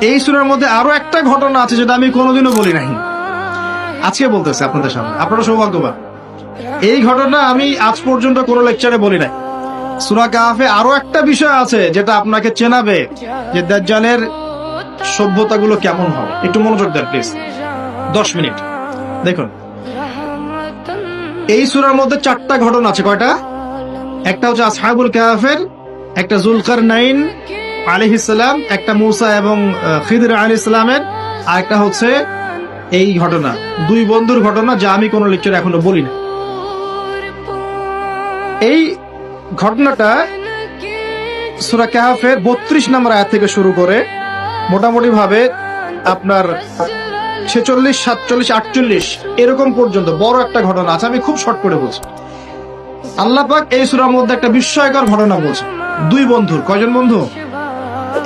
এই সূরার মধ্যে আরো একটা ঘটনা আছে যেটা আমি কোনোদিনও বলি নাই, আজকে বলতেছি আপনাদের সামনে। আপনারা সৌভাগ্যবান, এই ঘটনা আমি আজ পর্যন্ত কোনো লেকচারে বলি নাই। সূরা কাহফে আরো একটা বিষয় আছে যেটা আপনাকে চেনাবে যে দাজ্জালের সভ্যতাগুলো কেমন হবে। একটু মনোযোগ দেন প্লিজ, 10 মিনিট দেখুন। এই সূরার মধ্যে 4টা ঘটনা আছে। কয়টা? একটা হচ্ছে আসহাবুল কাহফের, একটা যুলকারনাইন আলাইহিস সালাম, একটা মূসা এবং খিদর আলাইহিস সালামের, আর একটা হচ্ছে এই ঘটনা, দুই বন্ধুর ঘটনা, যা আমি কোনো লেকচারে এখনো বলি না। এই ঘটনাটা সূরা কাহফের 32 নম্বর আয়াত থেকে শুরু করে মোটামুটি ভাবে আপনার 46, 47, 48 এরকম পর্যন্ত বড় একটা ঘটনা আছে। আমি খুব শর্ট করে বলছি। আল্লাহ পাক এই সূরার মধ্যে একটা বিস্ময়কর ঘটনা বলছে। দুই বন্ধুর, কয়জন বন্ধু?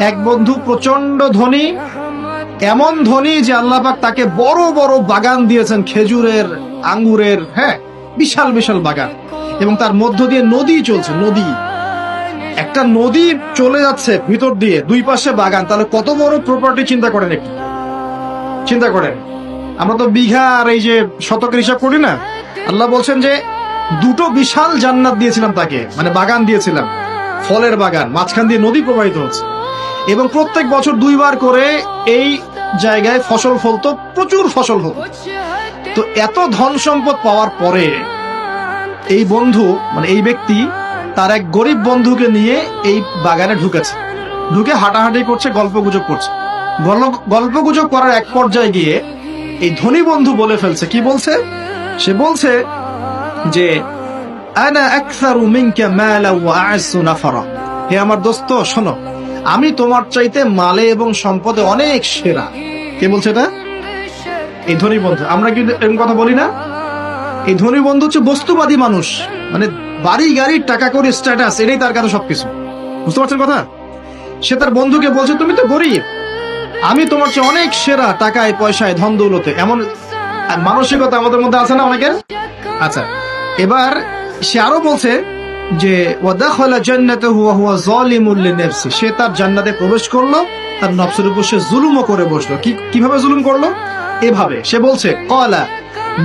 এক বন্ধু প্রচন্ড ধনী, এমন ধনী যে আল্লাহ পাক তাকে বড় বড় বাগান দিয়েছেন, খেজুরের, আঙ্গুরের, হ্যাঁ, বিশাল বিশাল বাগান, এবং তার মধ্য দিয়ে নদী চলছে। নদী, একটা নদী চলে যাচ্ছে ভিতর দিয়ে, দুই পাশে বাগান। তাহলে কত বড় প্রপার্টি চিন্তা করেন, একটু চিন্তা করেন। আমরা তো বিঘা আর এই যে শতকের হিসাব করি না। আল্লাহ বলছেন যে দুটো বিশাল জান্নাত দিয়েছিলাম তাকে, মানে বাগান দিয়েছিলাম, ফলের বাগান, মাঝখান দিয়ে নদী প্রবাহিত হচ্ছে, এবং প্রত্যেক বছর 2 বার করে এই জায়গায় ফসল ফলতো, প্রচুর ফসল হতো। তো এত ধন সম্পদ পাওয়ার পরে এই বন্ধু, মানে এই ব্যক্তি, তার এক গরিব বন্ধুকে নিয়ে এই বাগানে ঢুকেছে। ঢুকে হাঁটাহাঁটি করছে, গল্পগুজব করছে। গল্পগুজব করার এক পর্যায়ে গিয়ে এই ধনী বন্ধু বলে ফেলছে, কি বলছে? সে বলছে যে আনা আকসারু মিনকা মালা ওয়া আ'আসু নাফারা। হে আমার দোস্ত, শোনো, আমি তোমার চাইতে মালে এবং সম্পদে অনেক সেরা। কে বলছে এটা? এই ধনী বন্ধু। আমরা কি এরকম কথা বলি না? এই ধনী বন্ধু হচ্ছে বস্তুবাদী মানুষ, মানে বাড়ি গাড়ি, টাকা করে, স্ট্যাটাস, এটাই তার কাছে সবকিছু। বুঝতে পারছেন কথা? সে তার বন্ধুকে বলছে, তুমি তো গরিব, আমি তোমার চেয়ে অনেক সেরা টাকায়, পয়সায়, ধন দৌলতে। এমন মানসিকতা আমাদের মধ্যে আছে না অনেকের? আচ্ছা, এবার সে আরো বলছে যে ওয়াদাখালা জান্নাতাহু ওয়া হুয়া যালিমুল লিনাফসি। সে তার জান্নাতে প্রবেশ করলো, তার নফসের উপর সে জুলুমও করে বসলো। কিভাবে জুলুম করলো? এভাবে সে বলছে, ক্বালা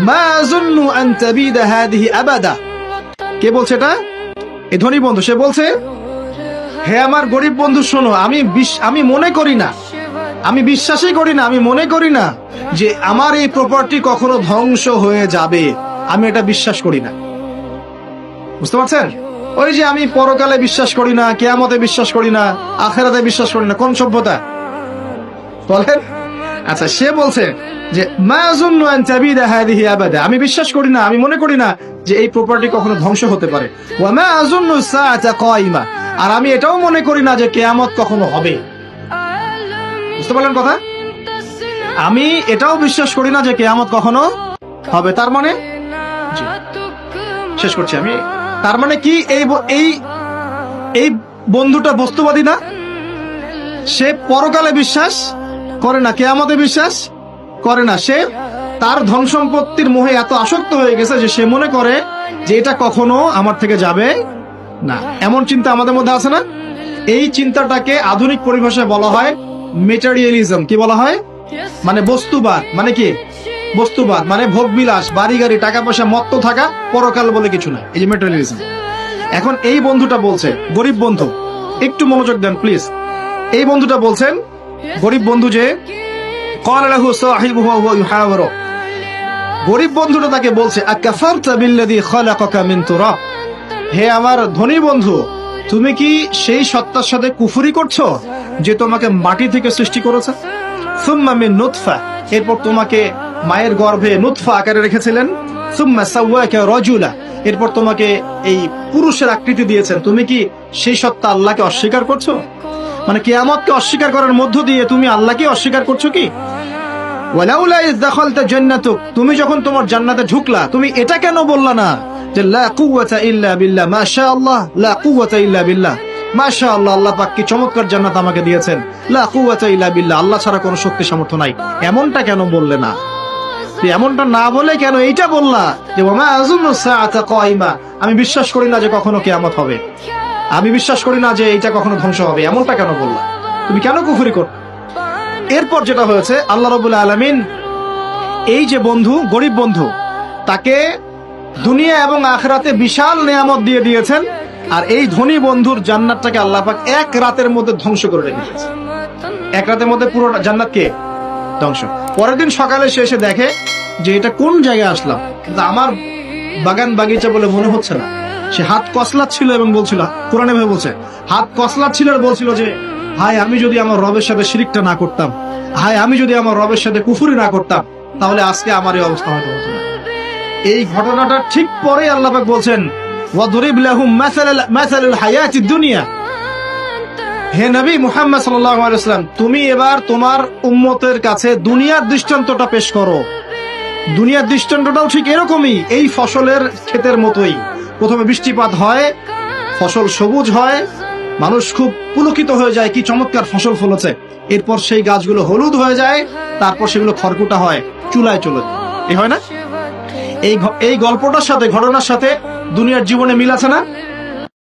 মা আযুন্নু আন তাবিদা হাদিহি আবাদা। কে বলছে এটা? এই ধনী বন্ধু। সে বলছে, হে আমার গরিব বন্ধু, শোনো, আমি মনে করি না, আমি বিশ্বাসই করি না, আমি মনে করি না যে আমার এই প্রপার্টি কখনো ধ্বংস হয়ে যাবে। আমি এটা বিশ্বাস করি না। বুঝতে পারছেন? ওই যে আমি পরকালে বিশ্বাস করি না, কিয়ামতে বিশ্বাস করি না, আখিরাতে বিশ্বাস করি না। কোন সভ্যতা বলেন? আচ্ছা, সে বলছে যে মা আযুন্নু আন তাবিদা হাদিহি আবাদা। আমি বিশ্বাস করি না, আমি মনে করি না যে এই প্রপার্টি কখনো ধ্বংস হতে পারে। ওয়া মা আযুন্নু সাআতা কায়িমা। আর আমি এটাও মনে করি না যে কিয়ামত কখনো হবে। বুঝতে পারলেন কথা? আমি এটাও বিশ্বাস করি না যে কিয়ামত কখনো হবে। তার মানে, শেষ করছি আমি, তার মানে কি? এই বন্ধুটা বস্তুবাদী না? সে পরকালে বিশ্বাস করে না, কিয়ামতে বিশ্বাস করে না। সে তার ধন সম্পত্তির মোহে এত আসক্ত হয়ে গেছে যে সে মনে করে যে এটা কখনো আমার থেকে যাবে না। এমন চিন্তা আমাদের মধ্যে আছে না? এই চিন্তাটাকে আধুনিক পরিভাষায় বলা হয় মেটেরিয়ালিজম। কি বলা হয়? মানে বস্তুবাদ। মানে কি বস্তুবাদ? মানে ভোগবিলাস, বাড়ি গাড়ি, টাকা পয়সা, মত্ত থাকা, পরকাল বলে কিছু না। এই যে মেটেরিয়ালিজম। এখন এই বন্ধুটা বলছে, গরিব বন্ধু, একটু মনোযোগ দেন প্লিজ। এই বন্ধুটা বলছেন, গরিব বন্ধু, যে ক্বালা লাহু সাহিবুহু ওয়া হুয়া ইউহাওয়ারু। গরিব বন্ধুটা তাকে বলছে, আকাফারতা বিল্লাযী খালাকাকা মিন তুরাব। হে আমার ধনী বন্ধু, তুমি কি সেই সত্তার সাথে কুফরি করছো যে তোমাকে মাটি থেকে সৃষ্টি করেছে? সুম্মা মিন নুতফা। এরপর তোমাকে মায়ের গর্ভে নুতফা আকারে রেখেছিলেন। সুম্মা সাওয়াকা রাজুলা। এরপর তোমাকে এই পুরুষের আকৃতি দিয়েছেন। তুমি কি সেই সত্তা আল্লাহকে অস্বীকার করছো? মানে কিয়ামতকে অস্বীকার করার মধ্য দিয়ে তুমি আল্লাহকে অস্বীকার করছো কি? ওয়ালাউলা ইয দাখালতা জান্নাতুক। তুমি যখন তোমার জান্নাতে ঢুকলা, তুমি এটা কেন বললা না যে লা কুওয়াতা ইল্লা বিল্লাহ, মাশাআল্লাহ, লা কুওয়াতা ইল্লা বিল্লাহ, মাশাআল্লাহ, আল্লাহ পাক কি চমৎকার জান্নাত আমাকে দিয়েছেন, লা কুওয়াতা ইল্লা বিল্লাহ, আল্লাহ ছাড়া কোনো শক্তি সামর্থ্য নাই। এমনটা কেন বললে না? এমনটা না বলে কেন এইটা বললা যে ওয়া মা আযুন্নু সাআতা কায়িমা। আমি বিশ্বাস করি না যে কখনো কিয়ামত হবে, আমি বিশ্বাস করি না যে এটা কখনো ধ্বংস হবে। এমনটা কেন বললা? তুমি কেন কুফরি করো? এরপর যেটা হয়েছে, আল্লাহ রাব্বুল আলামিন এই যে বন্ধু, গরিব বন্ধু, তাকে দুনিয়া এবং আখিরাতে বিশাল নেয়ামত দিয়ে দিয়েছেন, আর এই ধনী বন্ধুর জান্নাতটাকে আল্লাহ পাক এক রাতের মধ্যে ধ্বংস করে রেখে দিয়েছেন। এক রাতের মধ্যে পুরো জান্নাতকে ধ্বংস। পরের দিন সকালে সে এসে দেখে যে এটা কোন জায়গায় আসলাম, কিন্তু আমার বাগান বাগিচা বলে মনে হচ্ছে না। সে হাত কসলাচ্ছিল এবং বলছিল, কোরআনে ভাবে বলছে, হাত কসলাচ্ছিল আর বলছিল যে হায় আমি যদি আমার রবের সাথে শিরিকটা না করতাম, হায় আমি যদি আমার রবের সাথে কুফরি না করতাম, তাহলে আজকে আমার এই অবস্থা হয়তো হতো না। এই ঘটনাটা ঠিক পরে আল্লাহ পাক বলছেন, ওয়াদরিব লাহুম মাসালাল হায়াতিদ দুনিয়া। হে নবী মুহাম্মদ সাল্লাল্লাহু আলাইহি ওয়াসাল্লাম, তুমি এবার তোমার উম্মতের কাছে দুনিয়ার দৃষ্টান্তটা পেশ করো। দুনিয়ার দৃষ্টান্তটাও ঠিক এরকমই, এই ফসলের ক্ষেতের মতোই। প্রথমে বৃষ্টিপাত হয়, ফসল সবুজ হয়, মানুষ খুব পুলকিত হয়ে যায়, কি চমৎকার ফসল ফলেছে। এরপর সেই গাছগুলো হলুদ হয়ে যায়, তারপর সেগুলো খড়কুটা হয়, চুলায় চলে যায়। এই হয় না? এই গল্পটার সাথে, ঘটনার সাথে দুনিয়ার জীবনে মিল আছে না?